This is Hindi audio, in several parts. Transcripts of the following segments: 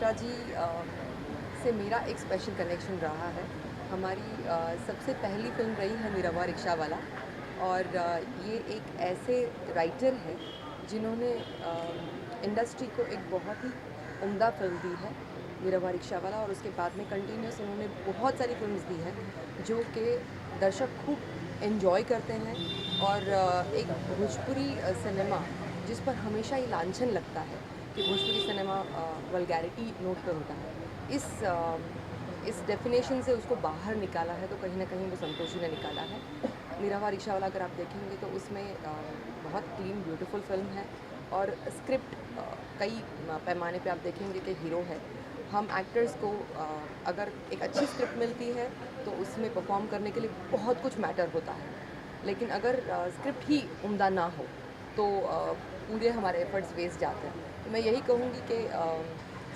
मिश्रा जी से मेरा एक स्पेशल कनेक्शन रहा है। हमारी सबसे पहली फ़िल्म रही है निरहुआ रिक्शा वाला, और ये एक ऐसे राइटर है जिन्होंने इंडस्ट्री को एक बहुत ही उम्दा फ़िल्म दी है, निरहुआ रिक्शा वाला, और उसके बाद में कंटिन्यूस उन्होंने बहुत सारी फ़िल्म्स दी हैं जो कि दर्शक खूब एंजॉय करते हैं। और एक भोजपुरी सिनेमा जिस पर हमेशा ये लांछन लगता है कि भोजपुरी सिनेमा वल्गैरिटी नोट पर होता है, इस डेफिनेशन से उसको बाहर निकाला है, तो कहीं ना कहीं वो संतोष जी ने निकाला है। निरहुआ रिक्शा वाला अगर आप देखेंगे तो उसमें बहुत क्लीन ब्यूटीफुल फिल्म है, और स्क्रिप्ट कई पैमाने पे आप देखेंगे कि हीरो है। हम एक्टर्स को अगर एक अच्छी स्क्रिप्ट मिलती है तो उसमें परफॉर्म करने के लिए बहुत कुछ मैटर होता है, लेकिन अगर स्क्रिप्ट ही उम्दा ना हो तो पूरे हमारे एफर्ट्स वेस्ट जाते हैं। तो मैं यही कहूँगी कि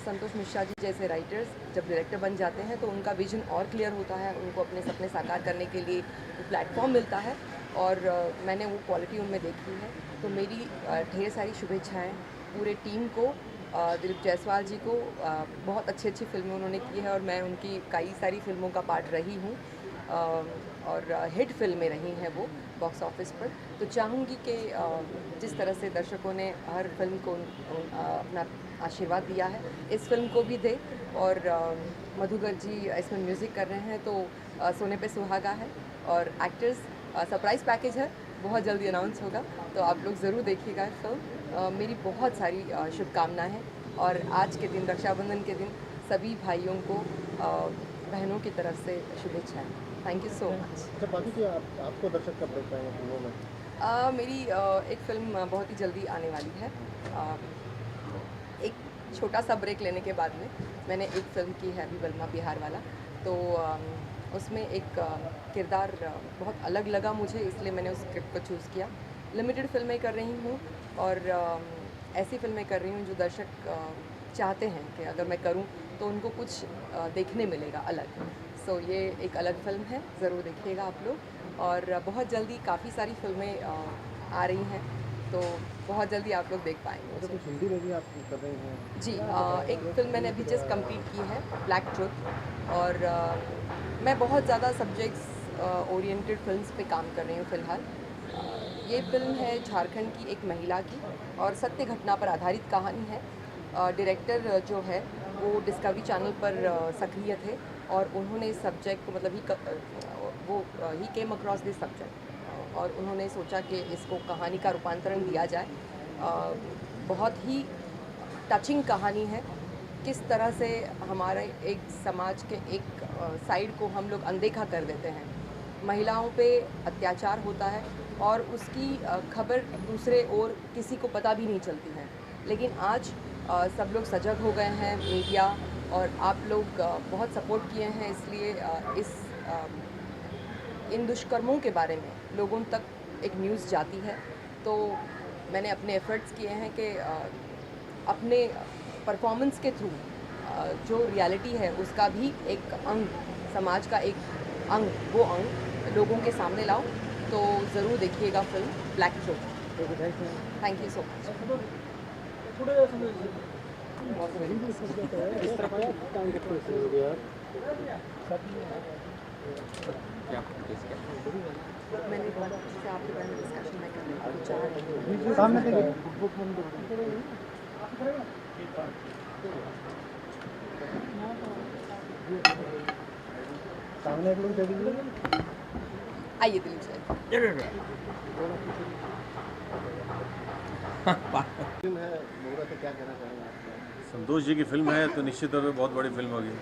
संतोष मिश्रा जी जैसे राइटर्स जब डायरेक्टर बन जाते हैं तो उनका विजन और क्लियर होता है, उनको अपने सपने साकार करने के लिए प्लेटफॉर्म मिलता है, और मैंने वो क्वालिटी उनमें देखी है। तो मेरी ढेर सारी शुभेच्छाएँ पूरे टीम को, दिलीप जायसवाल जी को। बहुत अच्छी अच्छी फिल्में उन्होंने की है और मैं उनकी कई सारी फिल्मों का पार्ट रही हूँ, और हिट फिल्में रही हैं वो बॉक्स ऑफिस पर। तो चाहूँगी कि जिस तरह से दर्शकों ने हर फिल्म को अपना आशीर्वाद दिया है, इस फिल्म को भी दे। और मधुकर जी इसमें म्यूज़िक कर रहे हैं, तो सोने पे सुहागा है, और एक्टर्स सरप्राइज़ पैकेज है, बहुत जल्दी अनाउंस होगा, तो आप लोग ज़रूर देखिएगा फिल्म। मेरी बहुत सारी शुभकामनाएं हैं, और आज के दिन, रक्षाबंधन के दिन, सभी भाइयों को बहनों की तरफ से शुभेच्छाएं। Thank you so much. अच्छा, बाकी कि आपको दर्शक कब देख पाएंगे फिल्मों में? मेरी एक फ़िल्म बहुत ही जल्दी आने वाली है। एक छोटा सा ब्रेक लेने के बाद में मैंने एक फ़िल्म की है अभी, बलमा बिहार वाला। तो उसमें एक किरदार बहुत अलग लगा मुझे, इसलिए मैंने उस स्क्रिप्ट को चूज़ किया। लिमिटेड फ़िल्में कर रही हूँ, और ऐसी फ़िल्में कर रही हूँ जो दर्शक चाहते हैं कि अगर मैं करूँ तो उनको कुछ देखने मिलेगा अलग। सो ये एक अलग फ़िल्म है, ज़रूर देखिएगा आप लोग। और बहुत जल्दी काफ़ी सारी फ़िल्में आ रही हैं, तो बहुत जल्दी आप लोग देख पाएंगे अच्छा, उसे। कुछ हिंदी में भी आप कर रही हैं? जी, एक फ़िल्म मैंने अभी जस्ट कंप्लीट की है, ब्लैक ट्रुथ। और मैं बहुत ज़्यादा सब्जेक्ट्स ओरिएंटेड फ़िल्म्स पे काम कर रही हूँ फ़िलहाल। ये फ़िल्म है झारखंड की एक महिला की, और सत्य घटना पर आधारित कहानी है। डायरेक्टर जो है वो डिस्कवरी चैनल पर सक्रिय थे, और उन्होंने इस सब्जेक्ट को, मतलब ही केम अक्रॉस दिस सब्जेक्ट, और उन्होंने सोचा कि इसको कहानी का रूपांतरण दिया जाए। बहुत ही टचिंग कहानी है, किस तरह से हमारे एक समाज के एक साइड को हम लोग अनदेखा कर देते हैं। महिलाओं पे अत्याचार होता है और उसकी खबर दूसरे और किसी को पता भी नहीं चलती है, लेकिन आज सब लोग सजग हो गए हैं, मीडिया और आप लोग बहुत सपोर्ट किए हैं, इसलिए इन दुष्कर्मों के बारे में लोगों तक एक न्यूज़ जाती है। तो मैंने अपने एफ़र्ट्स किए हैं कि अपने परफॉर्मेंस के थ्रू जो रियलिटी है उसका भी एक अंग, समाज का एक अंग, वो अंग लोगों के सामने लाऊं। तो ज़रूर देखिएगा film black truth. Thank you so much. किस तरह का काम करते हैं आप? क्या क्या मैंने बहुत अच्छे से आपके बारे में डिस्कशन में कर रही थी, चाह रही हूँ। सामने देखिए। सामने एक लोग दे दीजिए। आइए दिलीप सर। फिल्म है मोहरा, से क्या कहना चाहेंगे आप? संतोष जी की फिल्म है तो निश्चित तौर पे बहुत बड़ी फिल्म होगी।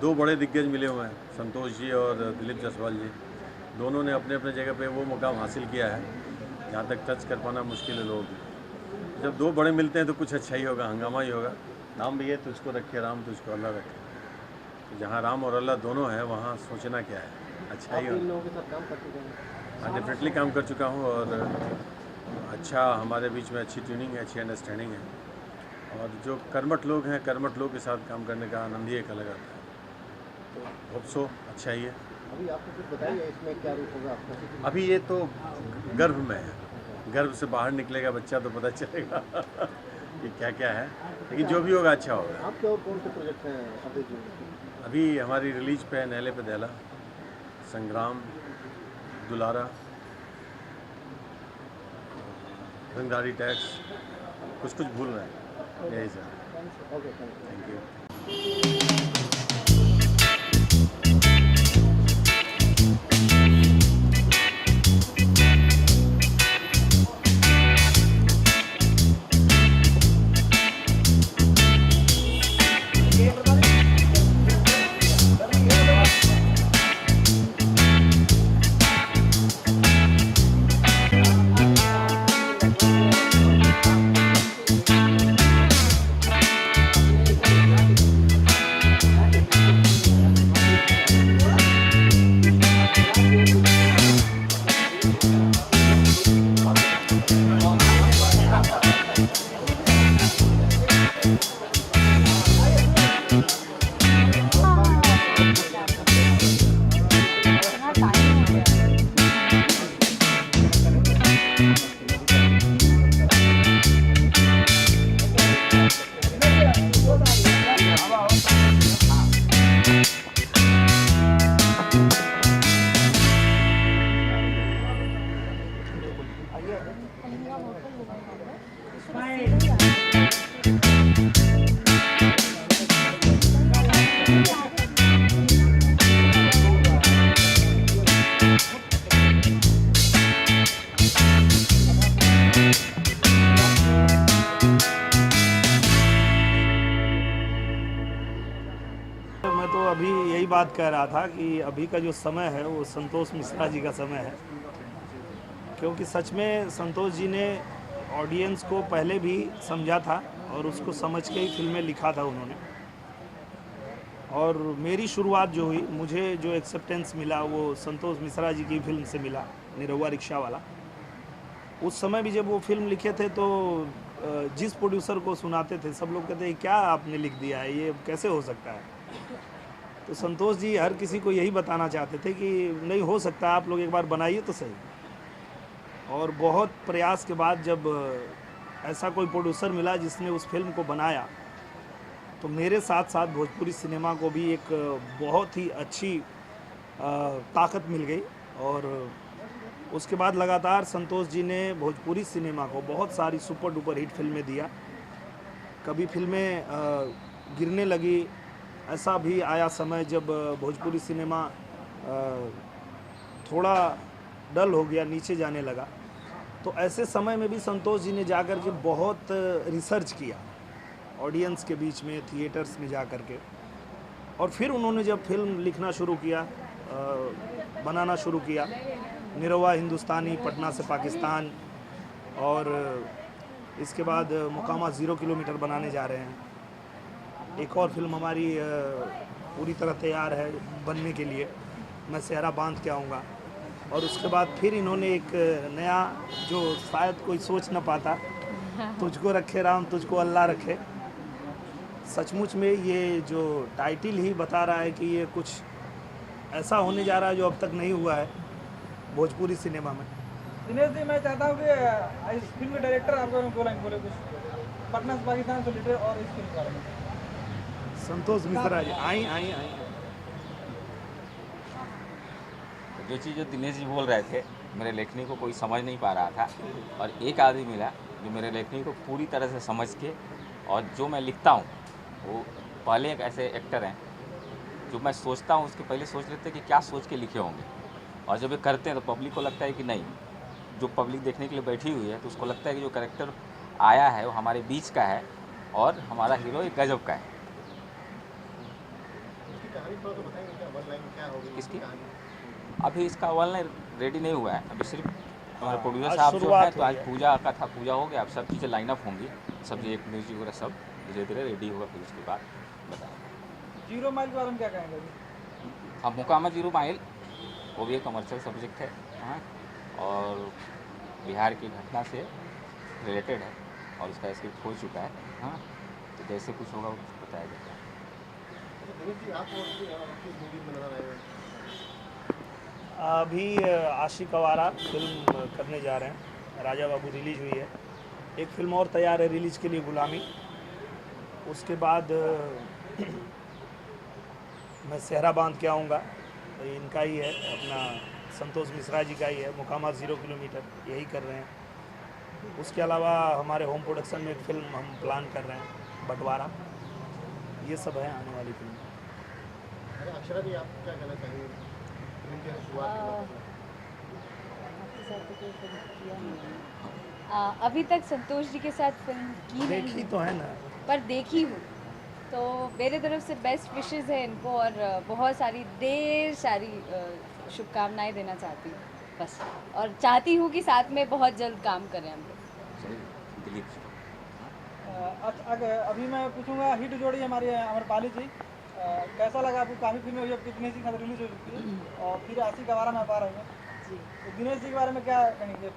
दो बड़े दिग्गज मिले हुए हैं, संतोष जी और दिलीप जायसवाल जी। दोनों ने अपने अपने जगह पे वो मुकाम हासिल किया है जहाँ तक टच कर पाना मुश्किल है लोगों को। जब दो बड़े मिलते हैं तो कुछ अच्छा ही होगा, हंगामा ही होगा। नाम भी है तुझको रखे राम तुझको अल्लाह रखे, तो जहाँ राम और अल्लाह दोनों हैं वहाँ सोचना क्या है, अच्छा ही आप इन होगा। लोगों के साथ काम कर चुके हैं? हाँ, डेफिनेटली काम कर चुका हूँ, और अच्छा हमारे बीच में अच्छी ट्यूनिंग है, अच्छी अंडरस्टैंडिंग है। और जो कर्मठ लोग हैं, कर्मठ लोग के साथ काम करने का आनंद ही एक अलग आता है। तो होप सो अच्छा ही है। अभी आपको कुछ बताइए इसमें क्या रूप होगा आपका? अभी ये तो गर्भ में है, गर्भ से बाहर निकलेगा बच्चा तो पता चलेगा। कि क्या क्या है, लेकिन जो भी होगा अच्छा होगा। आपके और कौन से प्रोजेक्ट हैं अभी जी? अभी हमारी रिलीज पे है नैले पे दहला, संग्राम, दुलारा, रंगदारी टैक्स, कुछ भूल रहे हैं, यही sir. Okay, thank you. Thank you. मैं तो अभी यही बात कह रहा था कि अभी का जो समय है वो संतोष मिश्रा जी का समय है, क्योंकि सच में संतोष जी ने ऑडियंस को पहले भी समझा था और उसको समझ के ही फिल्में लिखा था उन्होंने। और मेरी शुरुआत जो हुई, मुझे जो एक्सेप्टेंस मिला वो संतोष मिश्रा जी की फिल्म से मिला, निरहुआ रिक्शा वाला। उस समय भी जब वो फिल्म लिखे थे तो जिस प्रोड्यूसर को सुनाते थे सब लोग कहते हैं क्या आपने लिख दिया है, ये कैसे हो सकता है। तो संतोष जी हर किसी को यही बताना चाहते थे कि नहीं हो सकता, आप लोग एक बार बनाइए तो सही। और बहुत प्रयास के बाद जब ऐसा कोई प्रोड्यूसर मिला जिसने उस फिल्म को बनाया, तो मेरे साथ साथ भोजपुरी सिनेमा को भी एक बहुत ही अच्छी ताकत मिल गई। और उसके बाद लगातार संतोष जी ने भोजपुरी सिनेमा को बहुत सारी सुपर डुपर हिट फिल्में दिया। कभी फिल्में गिरने लगी, ऐसा भी आया समय जब भोजपुरी सिनेमा थोड़ा डल हो गया, नीचे जाने लगा। तो ऐसे समय में भी संतोष जी ने जाकर के बहुत रिसर्च किया ऑडियंस के बीच में, थिएटर्स में जा कर के। और फिर उन्होंने जब फिल्म लिखना शुरू किया, बनाना शुरू किया, निरहुआ हिंदुस्तानी, पटना से पाकिस्तान, और इसके बाद मुकामा 0 किलोमीटर बनाने जा रहे हैं। एक और फिल्म हमारी पूरी तरह तैयार है बनने के लिए, मैं सेहरा बांध के आऊँगा। और उसके बाद फिर इन्होंने एक नया, जो शायद कोई सोच न पाता, तुझको रखे राम तुझको अल्लाह रखे। सचमुच में ये जो टाइटल ही बता रहा है कि ये कुछ ऐसा होने जा रहा है जो अब तक नहीं हुआ है भोजपुरी सिनेमा में। दिनेश जी, मैं चाहता हूँ कि इस फिल्म के डायरेक्टर आपको बोले कुछ, पटना से पाकिस्तान से रिलेटेड और इस फिल्म के बारे में। संतोष मिश्रा जी, आई। जो चीज़ जो दिनेश जी बोल रहे थे, मेरे लेखनी को कोई समझ नहीं पा रहा था, और एक आदमी मिला जो मेरे लेखनी को पूरी तरह से समझ के, और जो मैं लिखता हूँ वो पहले एक ऐसे एक्टर हैं जो मैं सोचता हूँ उसके पहले सोच लेते हैं कि क्या सोच के लिखे होंगे, और जब ये करते हैं तो पब्लिक को लगता है कि नहीं, जो पब्लिक देखने के लिए बैठी हुई है तो उसको लगता है कि जो कैरेक्टर आया है वो हमारे बीच का है और हमारा हीरो एक गजब का है। इसकी अभी इसका वन लाइन रेडी नहीं हुआ है, अभी सिर्फ हमारे प्रोड्यूसर साहब जो है, तो आज पूजा का था, पूजा हो गया, अब सब चीज़ें लाइनअप होंगी, सब एक म्यूजिक वगैरह सब धीरे धीरे रेडी होगा, फिर उसके बाद बताएंगे। 0 माइल के बारे में क्या कहेंगे अभी? अब मुकामा 0 माइल वो भी एक कमर्शियल सब्जेक्ट है, हाँ, और बिहार की घटना से रिलेटेड है और उसका स्क्रिप्ट हो चुका है, हाँ, तो जैसे कुछ होगा वो बताया जाएगा। अभी आशिक आवारा फिल्म करने जा रहे हैं, राजा बाबू रिलीज हुई है, एक फिल्म और तैयार है रिलीज के लिए, गुलामी। उसके बाद मैं सेहरा बांध के आऊँगा, तो इनका ही है, अपना संतोष मिश्रा जी का ही है, मुकामा 0 किलोमीटर, यही कर रहे हैं। उसके अलावा हमारे होम प्रोडक्शन में एक फिल्म हम प्लान कर रहे हैं, बंटवारा। ये सब है आने वाली फिल्म। अक्षरा जी, आप क्या कहना चाहेंगे फिल्म की शुरुआत? अभी तक संतोष जी के साथ फिल्म की नहीं देखी तो है ना, पर देखी हूँ, तो मेरे तरफ से बेस्ट विशेस है इनको, और बहुत सारी ढेर सारी शुभकामनाएं देना चाहती हूँ बस, और चाहती हूँ कि साथ में बहुत जल्द काम करें हम लोग। दिलीप अभी मैं पूछूंगा, हिट जोड़ी हमारी अमरपाली जी, कैसा लगा आपको? काफ़ी फिल्में हुई, अब दिनेश जी के साथ रिलीज हो चुकी है और फिर आशी का वारा में पा रहे हैं जी, तो दिनेश जी के बारे में क्या कहेंगे?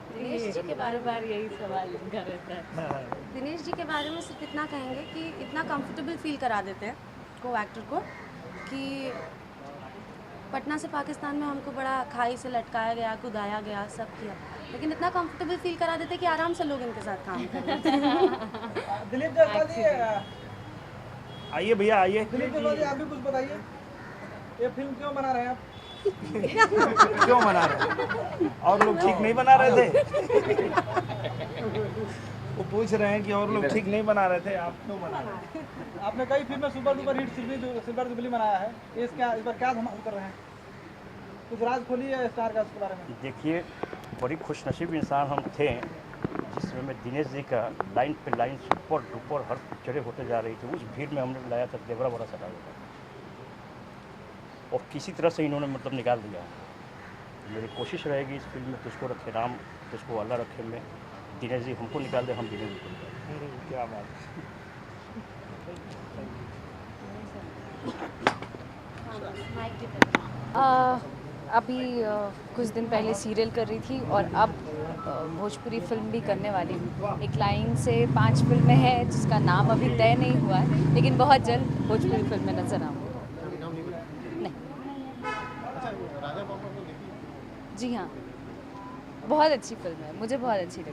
दिनेश जी के बार बार यही सवाल इनका रहता है। दिनेश जी के बारे में सिर्फ इतना कहेंगे कि इतना कंफर्टेबल फील करा देते हैं को एक्टर को, कि पटना से पाकिस्तान में हमको बड़ा खाई से लटकाया गया, कुदाया गया, सब किया, लेकिन इतना कंफर्टेबल फील करा देते हैं कि आराम से लोग इनके साथ काम करें। दिलीप जायसवाल जी, आइए भैया आइए। दिलीप जायसवाल जी, आप भी कुछ बताइए, ये फिल्म क्यों बना रहे हैं आप? क्यों बना रहे हैं? और लोग ठीक नहीं बना रहे थे? वो पूछ रहे हैं कि और लोग ठीक नहीं बना रहे थे, आप क्यों बना रहे हैं? आपने कई फिल्में super duper hit silver jubilee बनाया है, इस बार क्या धमाल कर रहे हैं? कुछ राज खोलिए स्टार का उसके बारे में। देखिए, बड़ी खुशनसीब इंसान हम थे जिस समय में दिनेश जी का लाइन पे लाइन सुपर डुपर हर पिक्चरें होते जा रही थी। उस भीड़ में हमने लाया था देवरा बड़ा सटा हुआ, और किसी तरह से इन्होंने मतलब निकाल दिया। मेरी कोशिश रहेगी इस फिल्म में तुझको रखे राम, तुझको अल्लाह रखे में, दिनेश जी हमको निकाल दे, हम दिनेश जी को निकाल दें। क्या बात अभी कुछ दिन पहले सीरियल कर रही थी, और अब भोजपुरी फिल्म भी करने वाली हूँ। एक लाइन से 5 फिल्में हैं जिसका नाम अभी तय नहीं हुआ है, लेकिन बहुत जल्द भोजपुरी फिल्म में नजर आऊँगी। नहीं, जी हाँ, बहुत अच्छी फिल्म है, मुझे बहुत अच्छी लगी।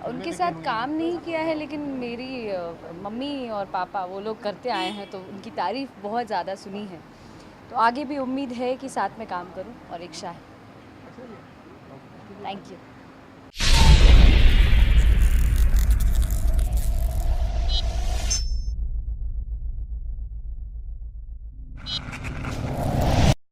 उनके साथ काम नहीं किया है, लेकिन मेरी मम्मी और पापा वो लोग करते आए हैं, तो उनकी तारीफ़ बहुत ज़्यादा सुनी है, तो आगे भी उम्मीद है कि साथ में काम करूं, और इच्छा है। Thank you.